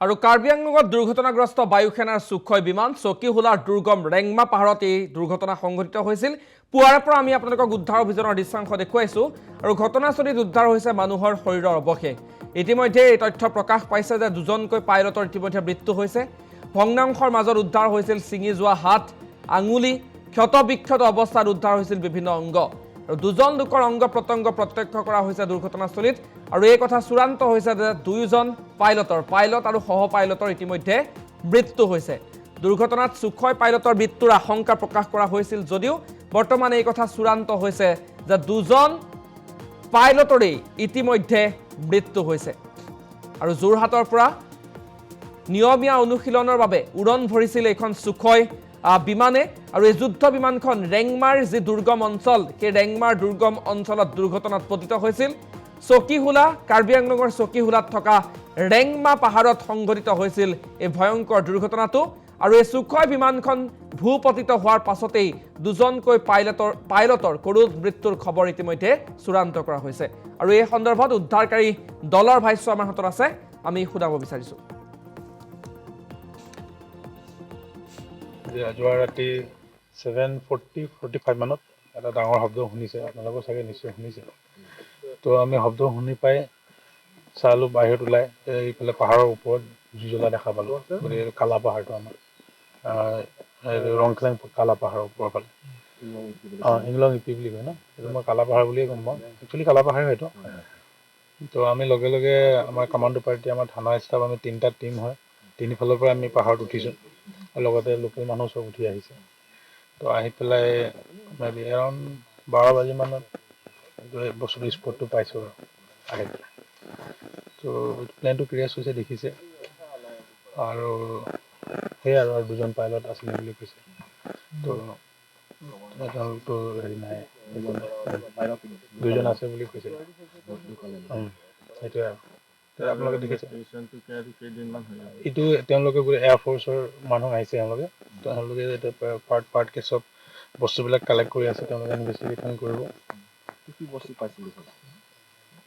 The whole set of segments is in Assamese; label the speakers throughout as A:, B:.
A: আৰু কাৰ্বি আংলঙত দুৰ্ঘটনাগ্ৰস্ত বায়ুসেনাৰ সুখয় বিমান চকীহোলাৰ দুৰ্গম ৰেংমা পাহাৰত এই দুৰ্ঘটনা সংঘটিত হৈছিল। পুৱাৰে পৰা আমি আপোনালোকক উদ্ধাৰ অভিযানৰ দৃশ্যাংশ দেখুৱাইছো আৰু ঘটনাস্থলীত উদ্ধাৰ হৈছে মানুহৰ শৰীৰৰ অৱশেষ। ইতিমধ্যে এই তথ্য প্ৰকাশ পাইছে যে দুজনকৈ পাইলটৰ ইতিমধ্যে মৃত্যু হৈছে। ভগ্নাংশৰ মাজত উদ্ধাৰ হৈছিল ছিঙি যোৱা হাত, আঙুলি, ক্ষতবিক্ষত অৱস্থাত উদ্ধাৰ হৈছিল বিভিন্ন অংগ। আৰু দুজন লোকৰ অংগ প্ৰত্যংগ প্ৰত্যক্ষ কৰা হৈছে দুৰ্ঘটনাস্থলীত। আৰু এই কথা চূড়ান্ত হৈছে যে দুয়োজন পাইলট আৰু সহ পাইলটৰ ইতিমধ্যে মৃত্যু হৈছে। দুৰ্ঘটনাত সুখয় পাইলটৰ মৃত্যুৰ আশংকা প্ৰকাশ কৰা হৈছিল যদিও বৰ্তমান এই কথা চূড়ান্ত হৈছে যে দুজন পাইলটৰে ইতিমধ্যে মৃত্যু হৈছে। আৰু যোৰহাটৰ পৰা নিয়মীয়া অনুশীলনৰ বাবে উৰণ ভৰিছিল এইখন সুখয় বিমানে। আৰু এই যুদ্ধ বিমানখন ৰেংমাৰ যি দুৰ্গম অঞ্চল, সেই ৰেংমাৰ দুৰ্গম অঞ্চলত দুৰ্ঘটনাত পতিত হৈছিল। চকীহোলা, কাৰ্বি আংলঙৰ চকীহোলাত থকা ৰেংমা পাহাৰত সংঘটিত হৈছিল এই ভয়ংকৰ দুৰ্ঘটনাটো। আৰু এই সুখয় বিমানখন ভূপতিত হোৱাৰ পাছতেই দুজনকৈ পাইলটৰ কৰুণ মৃত্যুৰ খবৰ ইতিমধ্যে চূড়ান্ত কৰা হৈছে। আৰু এই সন্দৰ্ভত উদ্ধাৰকাৰী দলৰ ভাষ্য আমাৰ হাতত আছে, আমি শুনাব বিচাৰিছোঁ।
B: যোৱা ৰাতি 7:45 মানত এটা ডাঙৰ শব্দ শুনিছে, আপোনালোকৰ চাগে নিশ্চয় শুনিছে। তো আমি শব্দ শুনি পাই চালোঁ বাহিৰত ওলাই, এইফালে পাহাৰৰ ওপৰত জুই জ্বলা দেখা পালোঁ। গতিকে কালা পাহাৰটো আমাৰ ৰংখ্লেং কালা পাহাৰৰ ওপৰৰ ফালে ইংলং ইপি বুলি কয় ন, সেইটো মই কালা পাহাৰ বুলিয়ে গম পাওঁ। একচুৱেলি কালা পাহাৰ হয়তো। তো আমি লগে লগে আমাৰ কামাণ্ডো পাৰ্টি, আমাৰ থানা ষ্টাফ, আমি 3টা টিম হয়, তিনিফালৰ পৰা আমি পাহাৰত উঠিছোঁ। লগতে লোকেল মানুহ চব উঠি আহিছে। তো আহি পেলাই এৰাউণ্ড 12 বাজি মানত বস্তুটো স্পটটো পাইছোঁ আৰু আহি পেলাই। তো প্লেনটো ক্ৰেছ হৈছে দেখিছে। আৰু সেয়াই আৰু দুজন পাইলট আছিলে বুলি কৈছে। তো তেওঁলোকতো হেৰি নাই, দুজন আছে বুলি কৈছে। সেইটোৱে আৰু আপোনালোকে দেখিছে। এইটো তেওঁলোকে বোলে এয়াৰফ'ৰ্চৰ মানুহ আহিছে। তেওঁলোকে পাৰ্টকে চব বস্তুবিলাক কালেক্ট কৰি আছে, তেওঁলোকে ইনভেষ্টিগেশ্যন কৰিব। কি বস্তু পাইছিল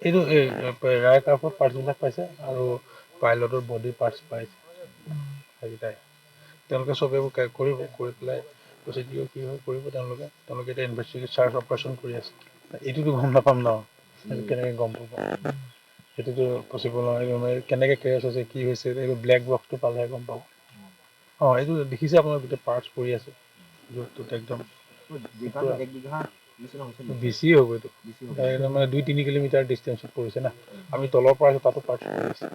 B: এইটো ৰায় ক্ৰাফ্টৰ পাৰ্টছবিলাক পাইছে আৰু পাইলটৰ বডি পাৰ্টছ পাইছে। সেইকেইটাই তেওঁলোকে চব এইবোৰ কৰিব, কৰি পেলাই প্ৰচিডিঅৰ কি হয় কৰিব। তেওঁলোকে এতিয়া ইনভেষ্টিগেশ্যন চাৰ্চ অপাৰেশ্যন কৰি আছে। এইটোতো গম নাপাম ন, কেনেকৈ গম পাব, সেইটোতো পচিবল নহয়। কেনেকৈ ক্ৰেছ হৈছে, কি হৈছে, এইটো ব্লেক বক্সটো পালেহে গম পাব। এইটো দেখিছে আপোনাৰ গোটেই পাৰ্টছ পৰি আছে য'ত একদম বেছি হ'ব। এইটো মানে 2-3 কিলোমিটাৰ ডিষ্টেঞ্চত পৰিছে না। আমি তলৰ পৰা আছোঁ, তাতো পাৰ্টছ পৰি আছে।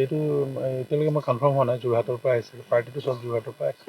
B: এইটো এতিয়ালৈকে মই কনফাৰ্ম হোৱা নাই, যোৰহাটৰ পৰা আহিছে পাৰ্টিটো, চব যোৰহাটৰ পৰা আহিছে।